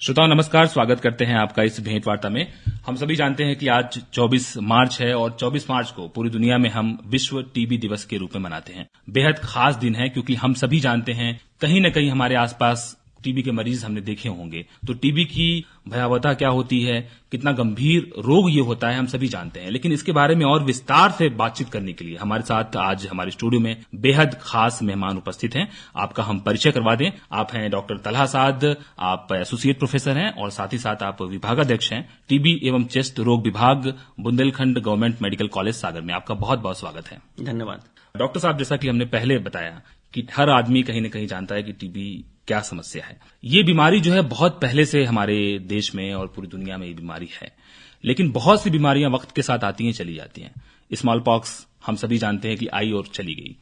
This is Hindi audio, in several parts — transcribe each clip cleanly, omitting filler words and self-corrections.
श्रोताओं नमस्कार, स्वागत करते हैं आपका इस भेंट वार्ता में। हम सभी जानते हैं कि आज 24 मार्च है और 24 मार्च को पूरी दुनिया में हम विश्व टीबी दिवस के रूप में मनाते हैं। बेहद खास दिन है क्योंकि हम सभी जानते हैं कहीं न कहीं हमारे आसपास टीबी के मरीज हमने देखे होंगे। तो टीबी की भयावहता क्या होती है, कितना गंभीर रोग ये होता है, हम सभी जानते हैं। लेकिन इसके बारे में और विस्तार से बातचीत करने के लिए हमारे साथ आज हमारे स्टूडियो में बेहद खास मेहमान उपस्थित हैं। आपका हम परिचय करवा दें। आप हैं डॉक्टर तलहा साद, आप एसोसिएट प्रोफेसर हैं और साथ ही साथ आप विभागाध्यक्ष हैं टीबी एवं चेस्ट रोग विभाग, बुंदेलखंड गवर्नमेंट मेडिकल कॉलेज सागर में। आपका बहुत बहुत स्वागत है। धन्यवाद। डॉक्टर साहब, जैसा कि हमने पहले बताया कि हर आदमी कहीं न कहीं जानता है कि टीबी क्या समस्या है। ये बीमारी जो है बहुत पहले से हमारे देश में और पूरी दुनिया में ये बीमारी है, लेकिन बहुत सी बीमारियां वक्त के साथ आती हैं, चली जाती हैं। स्मॉल पॉक्स हम सभी जानते हैं कि आई और चली गई,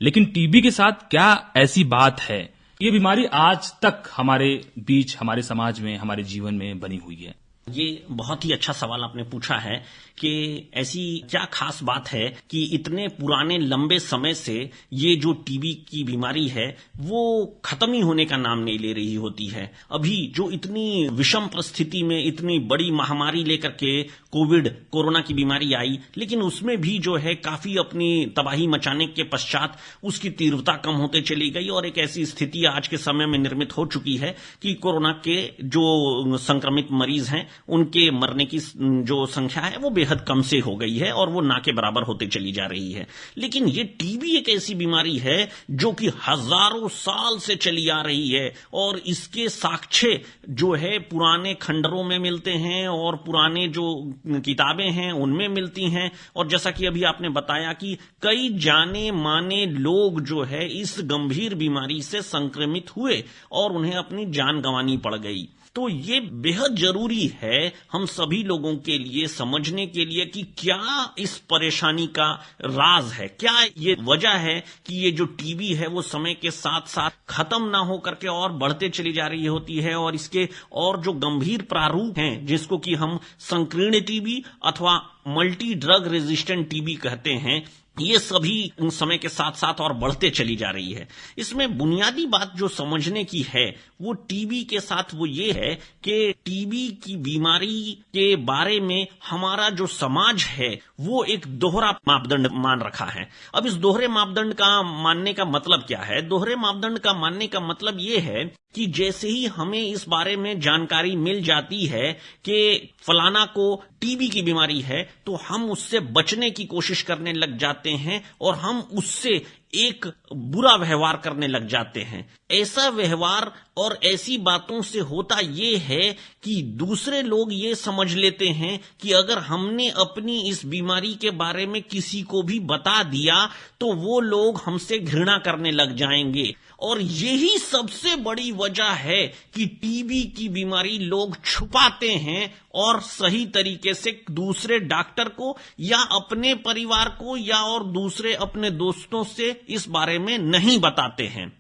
लेकिन टीबी के साथ क्या ऐसी बात है, ये बीमारी आज तक हमारे बीच, हमारे समाज में, हमारे जीवन में बनी हुई है? ये बहुत ही अच्छा सवाल आपने पूछा है कि ऐसी क्या खास बात है कि इतने पुराने लंबे समय से ये जो टीबी की बीमारी है वो खत्म ही होने का नाम नहीं ले रही होती है। अभी जो इतनी विषम परिस्थिति में इतनी बड़ी महामारी लेकर के कोरोना की बीमारी आई, लेकिन उसमें भी जो है काफी अपनी तबाही मचाने के पश्चात उसकी तीव्रता कम होते चली गई और एक ऐसी स्थिति आज के समय में निर्मित हो चुकी है कि कोरोना के जो संक्रमित मरीज हैं उनके मरने की जो संख्या है वो बेहद कम से हो गई है और वो ना के बराबर होते चली जा रही है। लेकिन ये टीबी एक ऐसी बीमारी है जो कि हजारों साल से चली आ रही है और इसके साक्ष्य जो है पुराने खंडरों में मिलते हैं और पुराने जो किताबें हैं उनमें मिलती हैं। और जैसा कि अभी आपने बताया कि कई जाने माने लोग जो है इस गंभीर बीमारी से संक्रमित हुए और उन्हें अपनी जान गंवानी पड़ गई। तो ये बेहद जरूरी है हम सभी लोगों के लिए समझने के लिए कि क्या इस परेशानी का राज है, क्या ये वजह है कि ये जो टीबी है वो समय के साथ साथ खत्म ना हो करके और बढ़ते चली जा रही होती है और इसके और जो गंभीर प्रारूप हैं जिसको कि हम संकीर्ण टीबी अथवा मल्टी ड्रग रेजिस्टेंट टीबी कहते हैं, ये सभी समय के साथ साथ और बढ़ते चली जा रही है। इसमें बुनियादी बात जो समझने की है वो टीबी के साथ वो ये है कि टीबी की बीमारी के बारे में हमारा जो समाज है वो एक दोहरा मापदंड मान रखा है। अब इस दोहरे मापदंड का मानने का मतलब क्या है? दोहरे मापदंड का मानने का मतलब ये है कि जैसे ही हमें इस बारे में जानकारी मिल जाती है कि फलाना को टीबी की बीमारी है तो हम उससे बचने की कोशिश करने लग जाते हैं और हम उससे एक बुरा व्यवहार करने लग जाते हैं। ऐसा व्यवहार और ऐसी बातों से होता ये है कि दूसरे लोग ये समझ लेते हैं कि अगर हमने अपनी इस बीमारी के बारे में किसी को भी बता दिया तो वो लोग हमसे घृणा करने लग जाएंगे। और यही सबसे बड़ी वजह है कि टीबी की बीमारी लोग छुपाते हैं और सही तरीके से दूसरे डॉक्टर को या अपने परिवार को या और दूसरे अपने दोस्तों से इस बारे में नहीं बताते हैं।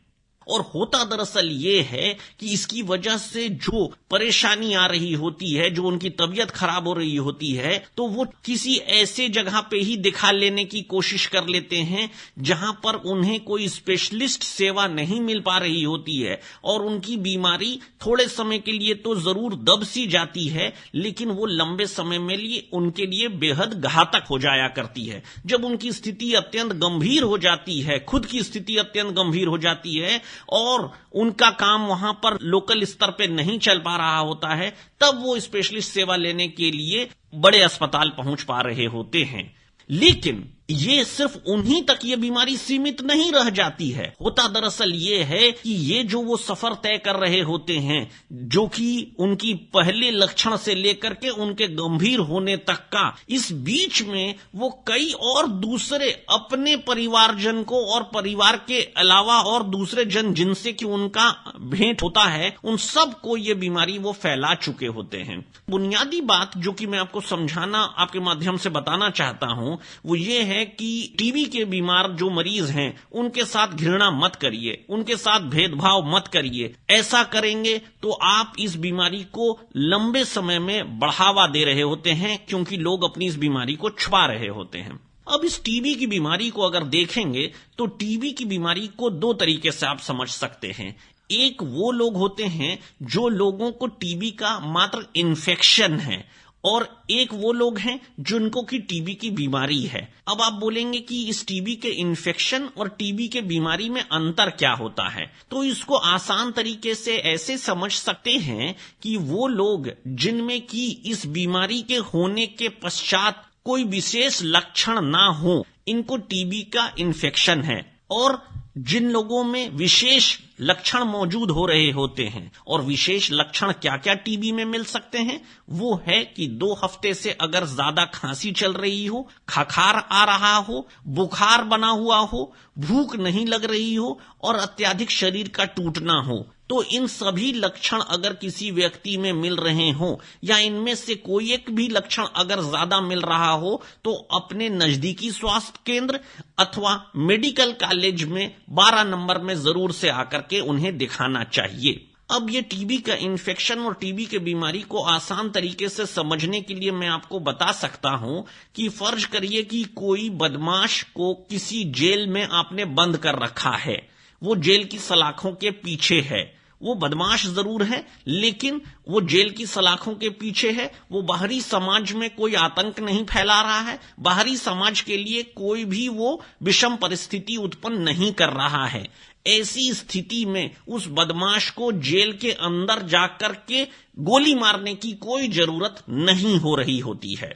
और होता दरअसल ये है कि इसकी वजह से जो परेशानी आ रही होती है, जो उनकी तबीयत खराब हो रही होती है, तो वो किसी ऐसे जगह पे ही दिखा लेने की कोशिश कर लेते हैं जहां पर उन्हें कोई स्पेशलिस्ट सेवा नहीं मिल पा रही होती है और उनकी बीमारी थोड़े समय के लिए तो जरूर दब सी जाती है, लेकिन वो लंबे समय में लिए उनके लिए बेहद घातक हो जाया करती है। जब उनकी स्थिति अत्यंत गंभीर हो जाती है, खुद की स्थिति अत्यंत गंभीर हो जाती है और उनका काम वहां पर लोकल स्तर पे नहीं चल पा रहा होता है, तब वो स्पेशलिस्ट सेवा लेने के लिए बड़े अस्पताल पहुंच पा रहे होते हैं। लेकिन ये सिर्फ उन्हीं तक ये बीमारी सीमित नहीं रह जाती है। होता दरअसल ये है कि ये जो वो सफर तय कर रहे होते हैं, जो कि उनकी पहले लक्षण से लेकर के उनके गंभीर होने तक का, इस बीच में वो कई और दूसरे अपने परिवारजन को और परिवार के अलावा और दूसरे जन जिनसे कि उनका भेंट होता है, उन सबको ये बीमारी वो फैला चुके होते हैं। बुनियादी बात जो कि मैं आपको समझाना, आपके माध्यम से बताना चाहता हूं, वो ये है कि टीबी के बीमार जो मरीज हैं उनके साथ घृणा मत करिए, उनके साथ भेदभाव मत करिए। ऐसा करेंगे तो आप इस बीमारी को लंबे समय में बढ़ावा दे रहे होते हैं, क्योंकि लोग अपनी इस बीमारी को छुपा रहे होते हैं। अब इस टीबी की बीमारी को अगर देखेंगे तो टीबी की बीमारी को दो तरीके से आप समझ सकते हैं। एक वो लोग होते हैं जो लोगों को टीबी का मात्र इन्फेक्शन है, और एक वो लोग हैं जिनको की टीबी की बीमारी है। अब आप बोलेंगे कि इस टीबी के इन्फेक्शन और टीबी के बीमारी में अंतर क्या होता है, तो इसको आसान तरीके से ऐसे समझ सकते हैं कि वो लोग जिनमें की इस बीमारी के होने के पश्चात कोई विशेष लक्षण ना हो, इनको टीबी का इन्फेक्शन है। और जिन लोगों में विशेष लक्षण मौजूद हो रहे होते हैं, और विशेष लक्षण क्या क्या टीबी में मिल सकते हैं, वो है कि 2 हफ्ते से अगर ज्यादा खांसी चल रही हो, खखार आ रहा हो, बुखार बना हुआ हो, भूख नहीं लग रही हो और अत्यधिक शरीर का टूटना हो, तो इन सभी लक्षण अगर किसी व्यक्ति में मिल रहे हो या इनमें से कोई एक भी लक्षण अगर ज्यादा मिल रहा हो, तो अपने नजदीकी स्वास्थ्य केंद्र अथवा मेडिकल कॉलेज में 12 नंबर में जरूर से आकर के उन्हें दिखाना चाहिए। अब ये टीबी का इन्फेक्शन और टीबी के बीमारी को आसान तरीके से समझने के लिए मैं आपको बता सकता हूं कि फर्ज करिए कि कोई बदमाश को किसी जेल में आपने बंद कर रखा है, वो जेल की सलाखों के पीछे है, वो बदमाश जरूर है लेकिन वो जेल की सलाखों के पीछे है, वो बाहरी समाज में कोई आतंक नहीं फैला रहा है, बाहरी समाज के लिए कोई भी वो विषम परिस्थिति उत्पन्न नहीं कर रहा है। ऐसी स्थिति में उस बदमाश को जेल के अंदर जाकर के गोली मारने की कोई जरूरत नहीं हो रही होती है।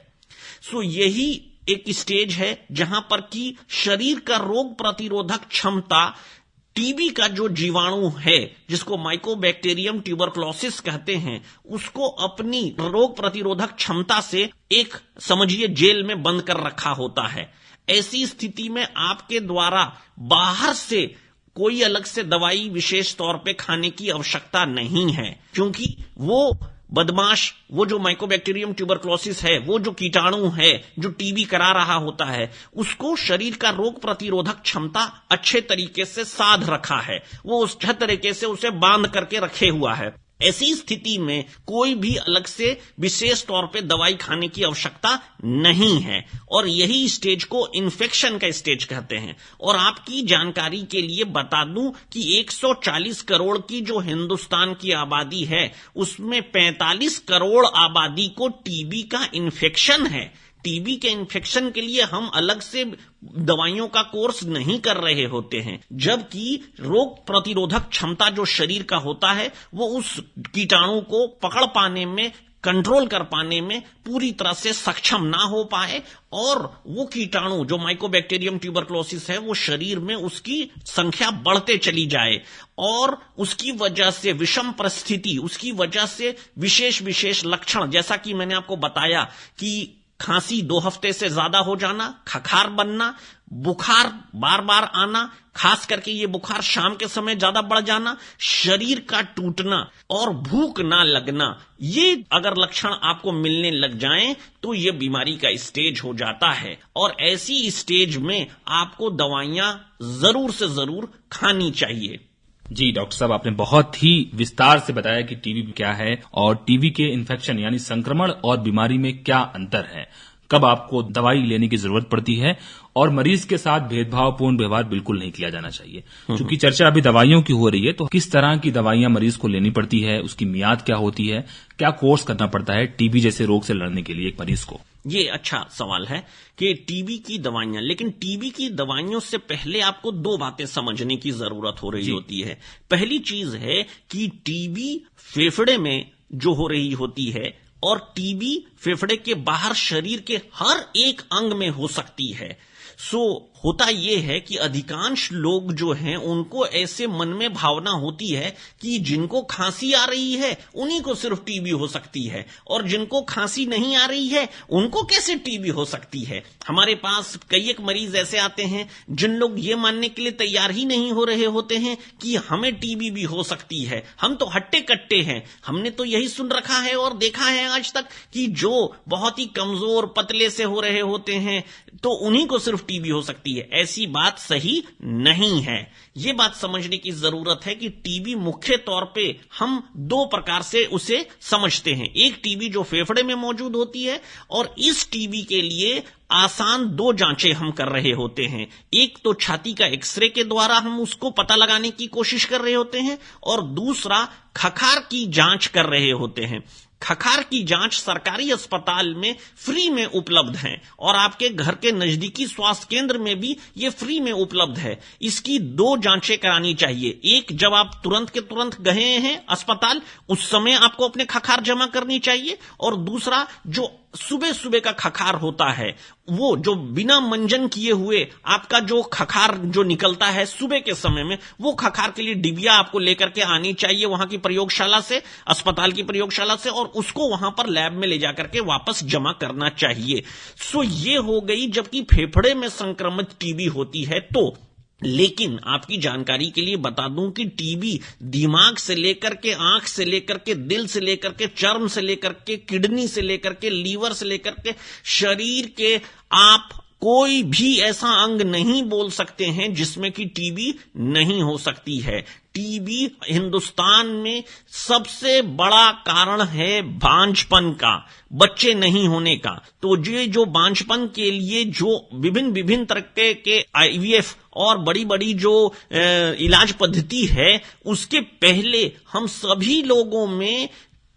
सो यही एक स्टेज है जहां पर कि शरीर का रोग प्रतिरोधक क्षमता टीबी का जो जीवाणु है, जिसको माइकोबैक्टीरियम ट्यूबरक्लोसिस कहते हैं, उसको अपनी रोग प्रतिरोधक क्षमता से एक समझिए जेल में बंद कर रखा होता है। ऐसी स्थिति में आपके द्वारा बाहर से कोई अलग से दवाई विशेष तौर पे खाने की आवश्यकता नहीं है, क्योंकि वो बदमाश, वो जो माइकोबैक्टीरियम ट्यूबरक्लोसिस है, वो जो कीटाणु है जो टीबी करा रहा होता है, उसको शरीर का रोग प्रतिरोधक क्षमता अच्छे तरीके से साध रखा है, वो उस तरीके से उसे बांध करके रखे हुआ है। ऐसी स्थिति में कोई भी अलग से विशेष तौर पे दवाई खाने की आवश्यकता नहीं है, और यही स्टेज को इन्फेक्शन का स्टेज कहते हैं। और आपकी जानकारी के लिए बता दूं कि 140 करोड़ की जो हिंदुस्तान की आबादी है, उसमें 45 करोड़ आबादी को टीबी का इन्फेक्शन है। टीबी के इन्फेक्शन के लिए हम अलग से दवाइयों का कोर्स नहीं कर रहे होते हैं, जबकि रोग प्रतिरोधक क्षमता जो शरीर का होता है वो उस कीटाणु को पकड़ पाने में, कंट्रोल कर पाने में पूरी तरह से सक्षम ना हो पाए, और वो कीटाणु जो माइकोबैक्टीरियम ट्यूबरक्लोसिस है वो शरीर में उसकी संख्या बढ़ते चली जाए, और उसकी वजह से विषम परिस्थिति, उसकी वजह से विशेष लक्षण, जैसा कि मैंने आपको बताया कि खांसी 2 हफ्ते से ज्यादा हो जाना, खखार बनना, बुखार बार बार आना, खास करके ये बुखार शाम के समय ज्यादा बढ़ जाना, शरीर का टूटना और भूख ना लगना, ये अगर लक्षण आपको मिलने लग जाएं तो ये बीमारी का स्टेज हो जाता है। और ऐसी स्टेज में आपको दवाइयां जरूर से जरूर खानी चाहिए। जी डॉक्टर साहब, आपने बहुत ही विस्तार से बताया कि टीबी क्या है और टीबी के इन्फेक्शन यानी संक्रमण और बीमारी में क्या अंतर है, कब आपको दवाई लेने की जरूरत पड़ती है, और मरीज के साथ भेदभावपूर्ण व्यवहार बिल्कुल नहीं किया जाना चाहिए। क्योंकि चर्चा अभी दवाइयों की हो रही है, तो किस तरह की दवाइयां मरीज को लेनी पड़ती है, उसकी मियाद क्या होती है, क्या कोर्स करना पड़ता है टीबी जैसे रोग से लड़ने के लिए एक मरीज को। ये अच्छा सवाल है कि टीबी की दवाइयां, लेकिन टीबी की दवाइयों से पहले आपको 2 बातें समझने की जरूरत हो रही होती है। पहली चीज है कि टीबी फेफड़े में जो हो रही होती है, और टीबी फेफड़े के बाहर शरीर के हर एक अंग में हो सकती है। सो होता यह है कि अधिकांश लोग जो हैं उनको ऐसे मन में भावना होती है कि जिनको खांसी आ रही है उन्हीं को सिर्फ टीबी हो सकती है, और जिनको खांसी नहीं आ रही है उनको कैसे टीबी हो सकती है। हमारे पास कई एक मरीज ऐसे आते हैं जिन लोग ये मानने के लिए तैयार ही नहीं हो रहे होते हैं कि हमें टीबी भी हो सकती है। हम तो हट्टे कट्टे हैं, हमने तो यही सुन रखा है और देखा है आज तक कि जो बहुत ही कमजोर पतले से हो रहे होते हैं तो उन्हीं को सिर्फ टीबी हो सकती है। ऐसी बात सही नहीं है। यह बात समझने की जरूरत है कि टीबी मुख्य तौर पे हम 2 प्रकार से उसे समझते हैं। एक टीबी जो फेफड़े में मौजूद होती है, और इस टीबी के लिए आसान दो जांचें हम कर रहे होते हैं। एक तो छाती का एक्सरे के द्वारा हम उसको पता लगाने की कोशिश कर रहे होते हैं और दूसरा खखार की जांच कर रहे होते हैं। खखार की जांच सरकारी अस्पताल में फ्री में उपलब्ध है और आपके घर के नजदीकी स्वास्थ्य केंद्र में भी ये फ्री में उपलब्ध है। इसकी दो जांचें करानी चाहिए। एक, जब आप तुरंत के तुरंत गए हैं अस्पताल, उस समय आपको अपने खखार जमा करनी चाहिए, और दूसरा, जो सुबह सुबह का खखार होता है, वो जो बिना मंजन किए हुए आपका जो खखार जो निकलता है सुबह के समय में, वो खखार के लिए डिबिया आपको लेकर के आनी चाहिए वहां की प्रयोगशाला से, अस्पताल की प्रयोगशाला से, और उसको वहां पर लैब में ले जाकर के वापस जमा करना चाहिए। सो ये हो गई जबकि फेफड़े में संक्रमित टीबी होती है तो। लेकिन आपकी जानकारी के लिए बता दूं कि टीबी दिमाग से लेकर के, आंख से लेकर के, दिल से लेकर के, चर्म से लेकर के, किडनी से लेकर के, लीवर से लेकर के, शरीर के आप कोई भी ऐसा अंग नहीं बोल सकते हैं जिसमें कि टीबी नहीं हो सकती है। टीबी हिंदुस्तान में सबसे बड़ा कारण है बांझपन का, बच्चे नहीं होने का। तो ये जो बांझपन के लिए जो विभिन्न तरह के आईवीएफ और बड़ी बड़ी जो इलाज पद्धति है, उसके पहले हम सभी लोगों में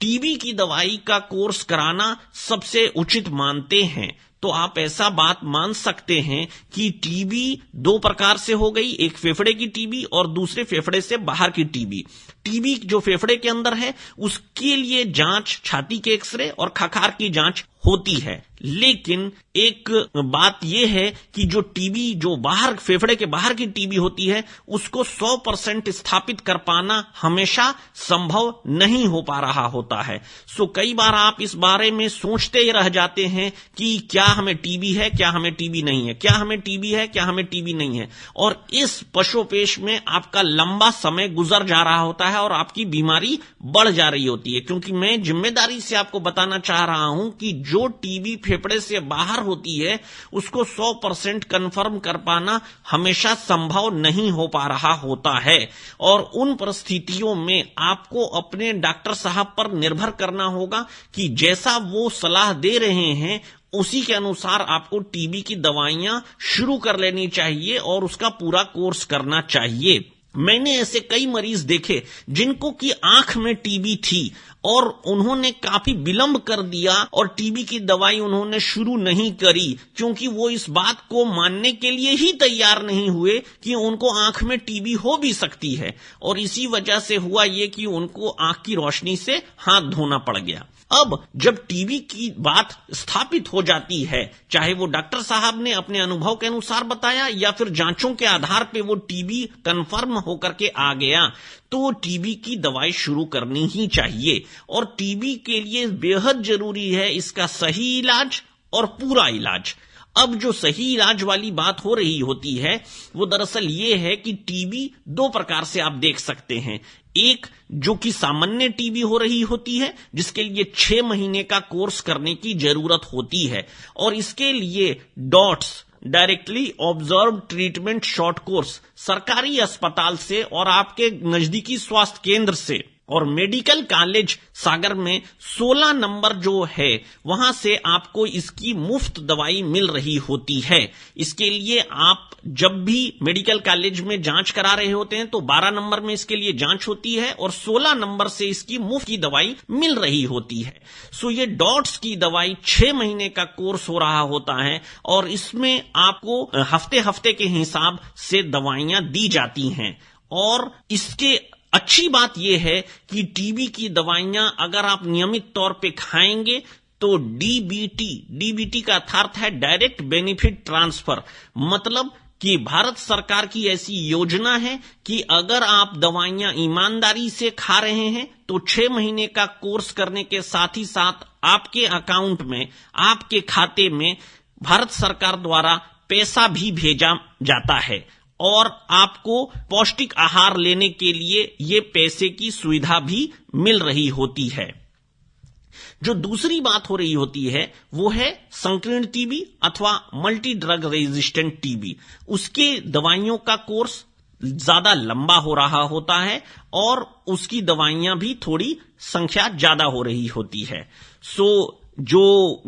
टीबी की दवाई का कोर्स कराना सबसे उचित मानते हैं। तो आप ऐसा बात मान सकते हैं कि टीबी दो प्रकार से हो गई, एक फेफड़े की टीबी और दूसरे फेफड़े से बाहर की टीबी। टीबी जो फेफड़े के अंदर है उसके लिए जांच छाती के एक्सरे और खखार की जांच होती है। लेकिन एक बात यह है कि जो टीबी जो बाहर फेफड़े के बाहर की टीबी होती है उसको 100% स्थापित कर पाना हमेशा संभव नहीं हो पा रहा होता है। सो कई बार आप इस बारे में सोचते ही रह जाते हैं कि क्या हमें टीबी है, क्या हमें टीबी नहीं है, क्या हमें टीबी है, क्या हमें टीबी नहीं है, और इस पशोपेश में आपका लंबा समय गुजर जा रहा होता है और आपकी बीमारी बढ़ जा रही होती है। क्योंकि मैं जिम्मेदारी से आपको बताना चाह रहा हूं कि जो टीबी फेफड़े से बाहर होती है उसको 100% कंफर्म कर पाना हमेशा संभव नहीं हो पा रहा होता है, और उन परिस्थितियों में आपको अपने डॉक्टर साहब पर निर्भर करना होगा कि जैसा वो सलाह दे रहे हैं उसी के अनुसार आपको टीबी की दवाइयां शुरू कर लेनी चाहिए और उसका पूरा कोर्स करना चाहिए। मैंने ऐसे कई मरीज देखे जिनको की आंख में टीबी थी और उन्होंने काफी विलंब कर दिया और टीबी की दवाई उन्होंने शुरू नहीं करी, क्योंकि वो इस बात को मानने के लिए ही तैयार नहीं हुए कि उनको आंख में टीबी हो भी सकती है, और इसी वजह से हुआ ये कि उनको आंख की रोशनी से हाथ धोना पड़ गया। अब जब टीबी की बात स्थापित हो जाती है, चाहे वो डॉक्टर साहब ने अपने अनुभव के अनुसार बताया या फिर जांचों के आधार पे वो टीबी कंफर्म होकर के आ गया, तो टीबी की दवाई शुरू करनी ही चाहिए। और टीबी के लिए बेहद जरूरी है इसका सही इलाज और पूरा इलाज। अब जो सही इलाज वाली बात हो रही होती है वो दरअसल ये है कि टीबी दो प्रकार से आप देख सकते हैं। एक जो कि सामान्य टीबी हो रही होती है जिसके लिए 6 महीने का कोर्स करने की जरूरत होती है, और इसके लिए dots directly observe treatment short course सरकारी अस्पताल से और आपके नजदीकी स्वास्थ्य केंद्र से और मेडिकल कॉलेज सागर में 16 नंबर जो है वहां से आपको इसकी मुफ्त दवाई मिल रही होती है। इसके लिए आप जब भी मेडिकल कॉलेज में जांच करा रहे होते हैं तो 12 नंबर में इसके लिए जांच होती है और 16 नंबर से इसकी मुफ्त की दवाई मिल रही होती है। सो ये डॉट्स की दवाई 6 महीने का कोर्स हो रहा होता है और इसमें आपको हफ्ते हफ्ते के हिसाब से दवाइयां दी जाती हैं। और इसके अच्छी बात यह है कि टीबी की दवाइयां अगर आप नियमित तौर पे खाएंगे तो डीबीटी का अर्थ है डायरेक्ट बेनिफिट ट्रांसफर, मतलब कि भारत सरकार की ऐसी योजना है कि अगर आप दवाइयां ईमानदारी से खा रहे हैं तो 6 महीने का कोर्स करने के साथ ही साथ आपके अकाउंट में, आपके खाते में भारत सरकार द्वारा पैसा भी भेजा जाता है और आपको पौष्टिक आहार लेने के लिए ये पैसे की सुविधा भी मिल रही होती है। जो दूसरी बात हो रही होती है वो है संकीर्ण टीबी अथवा मल्टी ड्रग रेजिस्टेंट टीबी। उसके दवाइयों का कोर्स ज्यादा लंबा हो रहा होता है और उसकी दवाइयां भी थोड़ी संख्या ज्यादा हो रही होती है। सो जो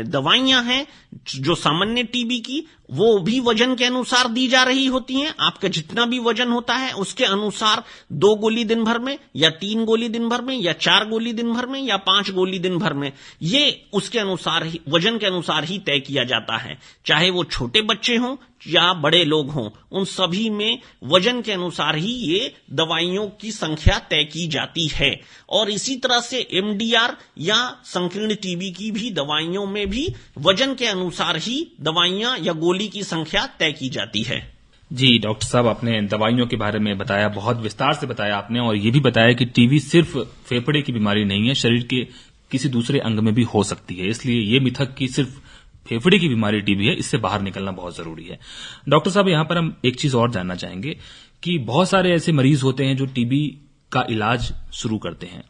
दवाइयां हैं जो सामान्य टीबी की, वो भी वजन के अनुसार दी जा रही होती हैं। आपका जितना भी वजन होता है उसके अनुसार 2 गोली दिन भर में, या 3 गोली दिन भर में, या 4 गोली दिन भर में, या 5 गोली दिन भर में, ये उसके अनुसार ही, वजन के अनुसार ही तय किया जाता है। चाहे वो छोटे बच्चे हों या बड़े लोग हों, उन सभी में वजन के अनुसार ही ये दवाइयों की संख्या तय की जाती है। और इसी तरह से एमडीआर या संकीर्ण टीबी की भी दवाइयों में भी वजन के अनुसार ही दवाइयां या गोली की संख्या तय की जाती है। जी डॉक्टर साहब, आपने दवाइयों के बारे में बताया, बहुत विस्तार से बताया आपने, और ये भी बताया कि टीबी सिर्फ फेफड़े की बीमारी नहीं है, शरीर के किसी दूसरे अंग में भी हो सकती है। इसलिए ये मिथक कि सिर्फ फेफड़े की बीमारी टीबी है, इससे बाहर निकलना बहुत जरूरी है। डॉक्टर साहब, यहां पर हम एक चीज और जानना चाहेंगे कि बहुत सारे ऐसे मरीज होते हैं जो टीबी का इलाज शुरू करते हैं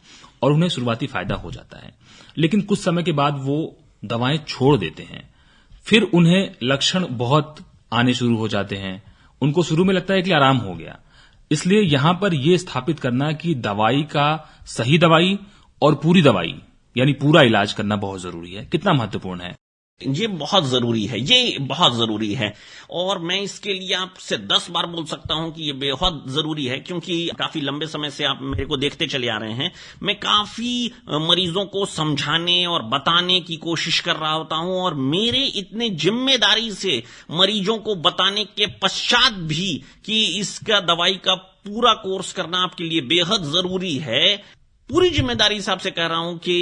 और उन्हें शुरुआती फायदा हो जाता है, लेकिन कुछ समय के बाद वो दवाएं छोड़ देते हैं। फिर उन्हें लक्षण बहुत आने शुरू हो जाते हैं, उनको शुरू में लगता है कि आराम हो गया। इसलिए यहां पर यह स्थापित करना कि दवाई का सही दवाई और पूरी दवाई यानी पूरा इलाज करना बहुत जरूरी है, कितना महत्वपूर्ण है? ये बहुत जरूरी है, ये बहुत जरूरी है। और मैं इसके लिए आपसे 10 बार बोल सकता हूं कि ये बहुत जरूरी है, क्योंकि काफी लंबे समय से आप मेरे को देखते चले आ रहे हैं। मैं काफी मरीजों को समझाने और बताने की कोशिश कर रहा होता हूं, और मेरे इतने जिम्मेदारी से मरीजों को बताने के पश्चात भी कि इसका दवाई का पूरा कोर्स करना आपके लिए बेहद जरूरी है, पूरी जिम्मेदारी से आपसे कह रहा हूं कि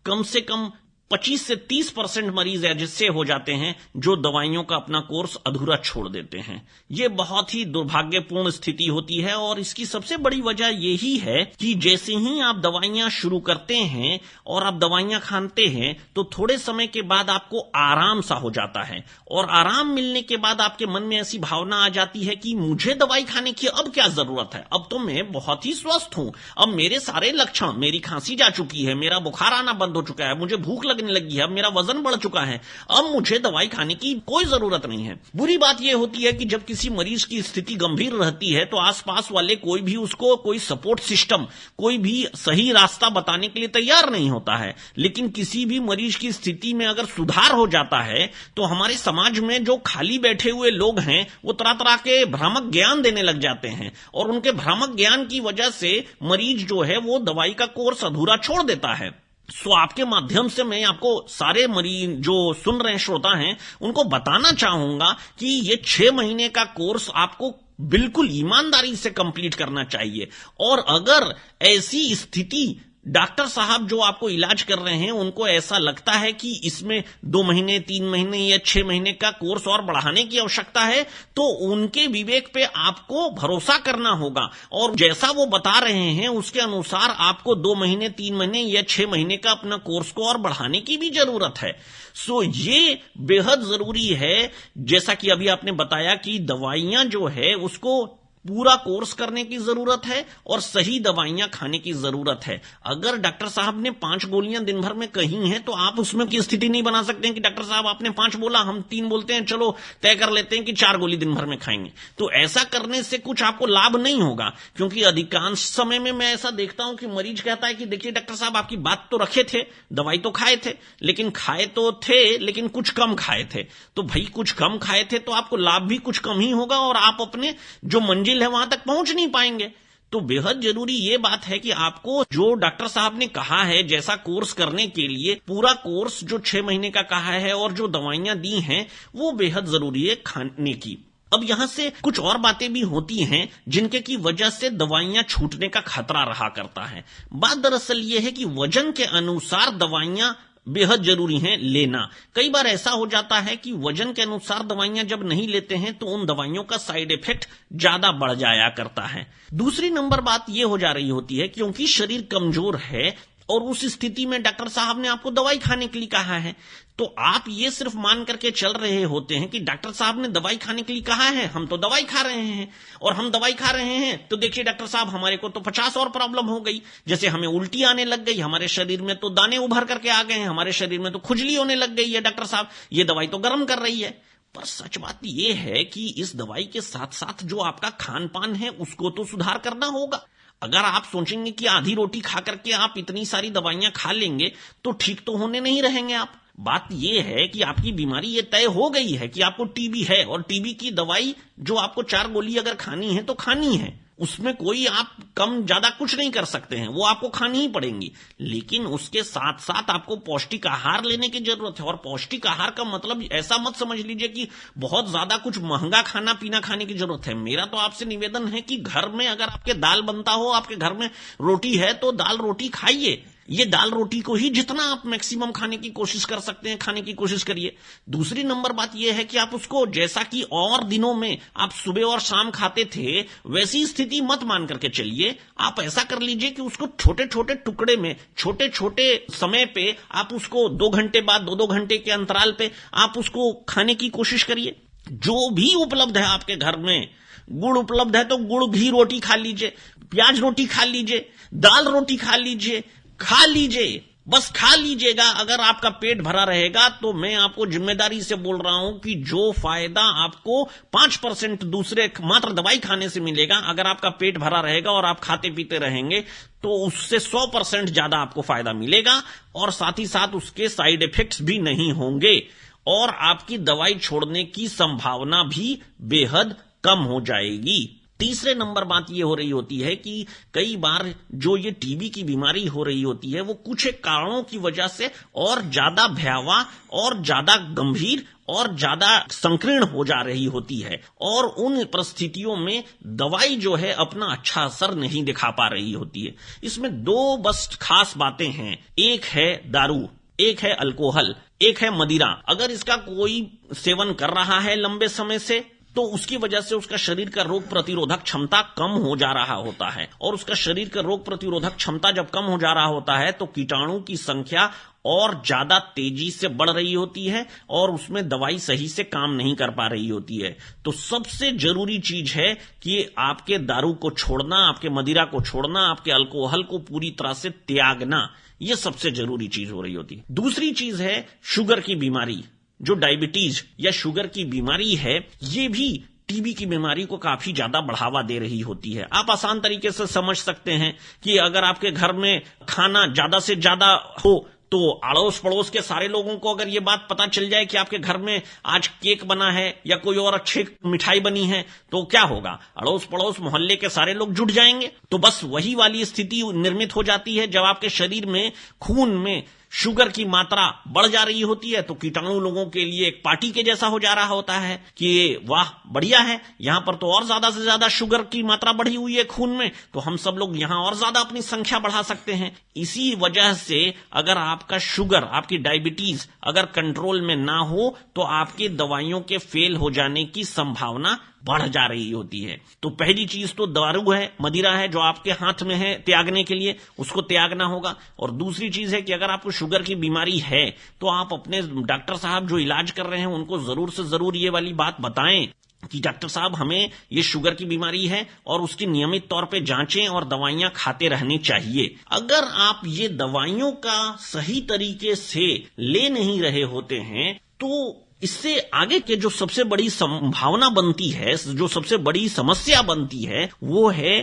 कम से कम 25 से 30% मरीज ऐसे हो जाते हैं जो दवाइयों का अपना कोर्स अधूरा छोड़ देते हैं। ये बहुत ही दुर्भाग्यपूर्ण स्थिति होती है, और इसकी सबसे बड़ी वजह यही है कि जैसे ही आप दवाइयां शुरू करते हैं और आप दवाइयां खाते हैं तो थोड़े समय के बाद आपको आराम सा हो जाता है, और आराम मिलने के बाद आपके मन में ऐसी भावना आ जाती है कि मुझे दवाई खाने की अब क्या जरूरत है, अब तो मैं बहुत ही स्वस्थ हूं, अब मेरे सारे लक्षण, मेरी खांसी जा चुकी है, मेरा बुखार आना बंद हो चुका है, मुझे भूख लगने लगी है, अब मेरा वजन बढ़ चुका है, अब मुझे दवाई खाने की कोई जरूरत नहीं है। बुरी बात यह होती है कि जब किसी मरीज की स्थिति गंभीर रहती है तो आसपास वाले कोई भी उसको कोई सपोर्ट सिस्टम, कोई भी सही रास्ता बताने के लिए तैयार नहीं होता है। लेकिन किसी भी मरीज की स्थिति में अगर सुधार हो जाता है तो हमारे समाज में जो खाली बैठे हुए लोग हैं वो तरह तरह के भ्रामक ज्ञान देने लग जाते हैं, और उनके भ्रामक ज्ञान की वजह से मरीज जो है वो दवाई का कोर्स अधूरा छोड़ देता है। सो आपके माध्यम से मैं आपको सारे मरीज जो सुन रहे श्रोता हैं उनको बताना चाहूंगा कि ये 6 महीने का कोर्स आपको बिल्कुल ईमानदारी से कंप्लीट करना चाहिए। और अगर ऐसी स्थिति डॉक्टर साहब जो आपको इलाज कर रहे हैं उनको ऐसा लगता है कि इसमें 2 महीने 3 महीने या 6 महीने का कोर्स और बढ़ाने की आवश्यकता है, तो उनके विवेक पे आपको भरोसा करना होगा, और जैसा वो बता रहे हैं उसके अनुसार आपको 2 महीने 3 महीने या 6 महीने का अपना कोर्स को और बढ़ाने की भी जरूरत है। सो ये बेहद जरूरी है, जैसा कि अभी आपने बताया कि दवाइयां जो है उसको पूरा कोर्स करने की जरूरत है और सही दवाइयां खाने की जरूरत है। अगर डॉक्टर साहब ने 5 गोलियां दिन भर में कही हैं तो आप उसमें की स्थिति नहीं बना सकते हैं कि डॉक्टर साहब आपने 5 बोला, हम 3 बोलते हैं, चलो तय कर लेते हैं कि 4 गोली दिन भर में खाएंगे। तो ऐसा करने से कुछ आपको लाभ नहीं होगा, क्योंकि अधिकांश समय में मैं ऐसा देखता हूं कि मरीज कहता है कि देखिए डॉक्टर साहब आपकी बात तो रखे थे, दवाई तो खाए थे, लेकिन खाए तो थे लेकिन कुछ कम खाए थे। तो भाई कुछ कम खाए थे तो आपको लाभ भी कुछ कम ही होगा और आप अपने जो मंजिल है वहां तक पहुंच नहीं पाएंगे। तो बेहद जरूरी ये बात है कि आपको जो डॉक्टर साहब ने कहा है जैसा कोर्स करने के लिए, पूरा कोर्स जो 6 महीने का कहा है और जो दवाइयां दी हैं वो बेहद जरूरी है खाने की। अब यहां से कुछ और बातें भी होती हैं जिनके की वजह से दवाइयां छूटने का खतरा रहा करता है। बात दरअसल ये है कि वजन के अनुसार दवाइयां बेहद जरूरी है लेना। कई बार ऐसा हो जाता है कि वजन के अनुसार दवाइयां जब नहीं लेते हैं तो उन दवाइयों का साइड इफेक्ट ज्यादा बढ़ जाया करता है। दूसरी नंबर बात यह हो जा रही होती है क्योंकि शरीर कमजोर है और उस स्थिति में डॉक्टर साहब ने आपको दवाई खाने के लिए कहा है, तो आप ये सिर्फ मान करके चल रहे होते हैं कि डॉक्टर साहब ने दवाई खाने के लिए कहा है, हम तो दवाई खा रहे हैं, और हम दवाई खा रहे हैं तो देखिए डॉक्टर साहब हमारे को तो 50 और प्रॉब्लम हो गई, जैसे हमें उल्टी आने लग गई, हमारे शरीर में तो दाने उभर करके आ गए हैं, हमारे शरीर में तो खुजली होने लग गई है, डॉक्टर साहब ये दवाई तो गर्म कर रही है। पर सच बात यह है कि इस दवाई के साथ साथ जो आपका खान पान है उसको तो सुधार करना होगा। अगर आप सोचेंगे कि आधी रोटी खा करके आप इतनी सारी दवाइयां खा लेंगे तो ठीक तो होने नहीं रहेंगे आप। बात यह है कि आपकी बीमारी ये तय हो गई है कि आपको टीबी है, और टीबी की दवाई जो आपको 4 गोली अगर खानी है तो खानी है, उसमें कोई आप कम ज्यादा कुछ नहीं कर सकते हैं, वो आपको खानी ही पड़ेंगी। लेकिन उसके साथ साथ आपको पौष्टिक आहार लेने की जरूरत है। और पौष्टिक आहार का मतलब ऐसा मत समझ लीजिए कि बहुत ज्यादा कुछ महंगा खाना पीना खाने की जरूरत है। मेरा तो आपसे निवेदन है कि घर में अगर आपके दाल बनता हो, आपके घर में रोटी है, तो दाल रोटी खाइए। ये दाल रोटी को ही जितना आप मैक्सिमम खाने की कोशिश कर सकते हैं, खाने की कोशिश करिए। दूसरी नंबर बात यह है कि आप उसको, जैसा कि और दिनों में आप सुबह और शाम खाते थे, वैसी स्थिति मत मान करके चलिए। आप ऐसा कर लीजिए कि उसको छोटे छोटे टुकड़े में, छोटे छोटे समय पे आप उसको 2 घंटे बाद 2-2 घंटे के अंतराल पे आप उसको खाने की कोशिश करिए। जो भी उपलब्ध है आपके घर में, गुड़ उपलब्ध है तो गुड़ घी रोटी खा लीजिए, प्याज रोटी खा लीजिए, दाल रोटी खा लीजिए, खा लीजिए, बस खा लीजिएगा। अगर आपका पेट भरा रहेगा तो मैं आपको जिम्मेदारी से बोल रहा हूं कि जो फायदा आपको 5% दूसरे मात्र दवाई खाने से मिलेगा, अगर आपका पेट भरा रहेगा और आप खाते पीते रहेंगे तो उससे 100% ज्यादा आपको फायदा मिलेगा, और साथ ही साथ उसके साइड इफेक्ट्स भी नहीं होंगे, और आपकी दवाई छोड़ने की संभावना भी बेहद कम हो जाएगी। तीसरे नंबर बात यह हो रही होती है कि कई बार जो ये टीबी की बीमारी हो रही होती है वो कुछ एक कारणों की वजह से और ज्यादा भयावह और ज्यादा गंभीर और ज्यादा संकीर्ण हो जा रही होती है, और उन परिस्थितियों में दवाई जो है अपना अच्छा असर नहीं दिखा पा रही होती है। इसमें 2 बस खास बातें हैं, एक है दारू, एक है अल्कोहल, एक है मदिरा। अगर इसका कोई सेवन कर रहा है लंबे समय से तो उसकी वजह से उसका शरीर का रोग प्रतिरोधक क्षमता कम हो जा रहा होता है, और उसका शरीर का रोग प्रतिरोधक क्षमता जब कम हो जा रहा होता है तो कीटाणु की संख्या और ज्यादा तेजी से बढ़ रही होती है, और उसमें दवाई सही से काम नहीं कर पा रही होती है। तो सबसे जरूरी चीज है कि आपके दारू को छोड़ना, आपके मदिरा को छोड़ना, आपके अल्कोहल को पूरी तरह से त्यागना, यह सबसे जरूरी चीज हो रही होती है। दूसरी चीज है शुगर की बीमारी। जो डायबिटीज या शुगर की बीमारी है, ये भी टीबी की बीमारी को काफी ज्यादा बढ़ावा दे रही होती है। आप आसान तरीके से समझ सकते हैं कि अगर आपके घर में खाना ज्यादा से ज्यादा हो तो अड़ोस पड़ोस के सारे लोगों को अगर ये बात पता चल जाए कि आपके घर में आज केक बना है या कोई और अच्छी मिठाई बनी है, तो क्या होगा? अड़ोस पड़ोस मोहल्ले के सारे लोग जुट जाएंगे। तो बस वही वाली स्थिति निर्मित हो जाती है। जब आपके शरीर में, खून में शुगर की मात्रा बढ़ जा रही होती है तो कीटाणु लोगों के लिए एक पार्टी के जैसा हो जा रहा होता है कि वाह बढ़िया है, यहां पर तो और ज्यादा से ज्यादा शुगर की मात्रा बढ़ी हुई है खून में, तो हम सब लोग यहां और ज्यादा अपनी संख्या बढ़ा सकते हैं। इसी वजह से अगर आपका शुगर, आपकी डायबिटीज अगर कंट्रोल में ना हो तो आपकी दवाइयों के फेल हो जाने की संभावना बढ़ जा रही होती है। तो पहली चीज तो दारू है, मदिरा है, जो आपके हाथ में है त्यागने के लिए, उसको त्यागना होगा। और दूसरी चीज है कि अगर आपको शुगर की बीमारी है तो आप अपने डॉक्टर साहब जो इलाज कर रहे हैं उनको जरूर से जरूर ये वाली बात बताएं कि डॉक्टर साहब हमें ये शुगर की बीमारी है और उसकी नियमित तौर पे जांचें और दवाइयां खाते रहनी चाहिए। अगर आप ये दवाइयों का सही तरीके से ले नहीं रहे होते हैं तो इससे आगे के जो सबसे बड़ी संभावना बनती है, जो सबसे बड़ी समस्या बनती है, वो है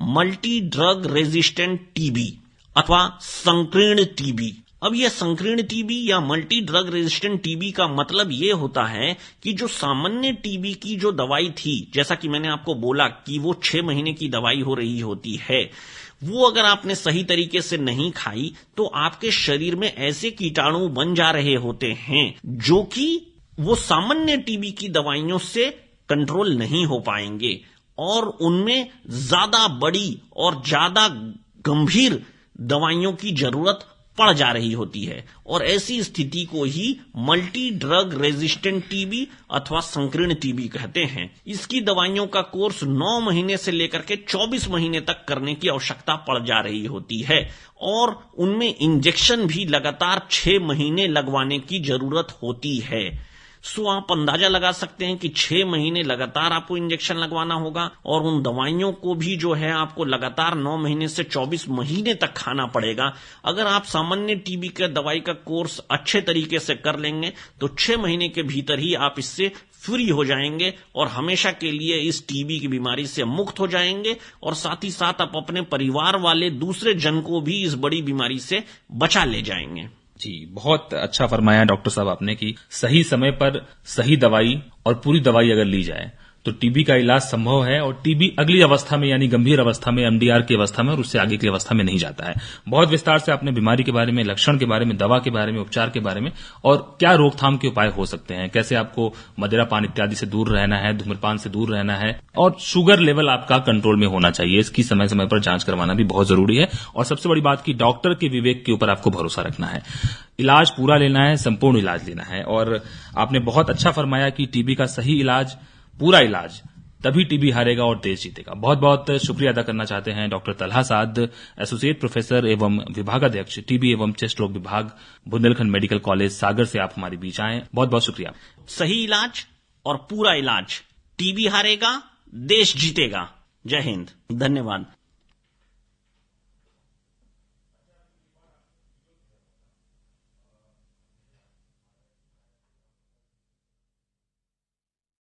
मल्टी ड्रग रेजिस्टेंट टीबी अथवा संकीर्ण टीबी। अब यह संकीर्ण टीबी या मल्टी ड्रग रेजिस्टेंट टीबी का मतलब यह होता है कि जो सामान्य टीबी की जो दवाई थी, जैसा कि मैंने आपको बोला कि वो 6 महीने की दवाई हो रही होती है, वो अगर आपने सही तरीके से नहीं खाई तो आपके शरीर में ऐसे कीटाणु बन जा रहे होते हैं जो कि वो सामान्य टीबी की दवाइयों से कंट्रोल नहीं हो पाएंगे और उनमें ज्यादा बड़ी और ज्यादा गंभीर दवाइयों की जरूरत पड़ जा रही होती है। और ऐसी स्थिति को ही मल्टी ड्रग रेजिस्टेंट टीबी अथवा संकीर्ण टीबी कहते हैं। इसकी दवाइयों का कोर्स 9 महीने से लेकर के 24 महीने तक करने की आवश्यकता पड़ जा रही होती है और उनमें इंजेक्शन भी लगातार 6 महीने लगवाने की जरूरत होती है। सो आप अंदाजा लगा सकते हैं कि 6 महीने लगातार आपको इंजेक्शन लगवाना होगा और उन दवाइयों को भी जो है आपको लगातार 9 महीने से 24 महीने तक खाना पड़ेगा। अगर आप सामान्य टीबी का दवाई का कोर्स अच्छे तरीके से कर लेंगे तो 6 महीने के भीतर ही आप इससे फ्री हो जाएंगे और हमेशा के लिए इस टीबी की बीमारी से मुक्त हो जाएंगे और साथ ही साथ आप अपने परिवार वाले दूसरे जन को भी इस बड़ी बीमारी से बचा ले जाएंगे। जी, बहुत अच्छा फरमाया डॉक्टर साहब आपने कि सही समय पर सही दवाई और पूरी दवाई अगर ली जाए तो टीबी का इलाज संभव है और टीबी अगली अवस्था में यानी गंभीर अवस्था में, एमडीआर की अवस्था में और उससे आगे की अवस्था में नहीं जाता है। बहुत विस्तार से आपने बीमारी के बारे में, लक्षण के बारे में, दवा के बारे में, उपचार के बारे में और क्या रोकथाम के उपाय हो सकते हैं, कैसे आपको मदिरा पान इत्यादि से दूर रहना है, धूम्रपान से दूर रहना है और शुगर लेवल आपका कंट्रोल में होना चाहिए, इसकी समय समय पर जांच करवाना भी बहुत जरूरी है। और सबसे बड़ी बात कि डॉक्टर के विवेक के ऊपर आपको भरोसा रखना है, इलाज पूरा लेना है, संपूर्ण इलाज लेना है। और आपने बहुत अच्छा फरमाया कि टीबी का सही इलाज, पूरा इलाज, तभी टीबी हारेगा और देश जीतेगा। बहुत बहुत शुक्रिया अदा करना चाहते हैं डॉक्टर तलहा साद, एसोसिएट प्रोफेसर एवं विभागाध्यक्ष टीबी एवं चेस्ट रोग विभाग, बुंदेलखंड मेडिकल कॉलेज सागर से आप हमारे बीच आए। बहुत बहुत शुक्रिया। सही इलाज और पूरा इलाज, टीबी हारेगा, देश जीतेगा। जय हिंद, धन्यवाद।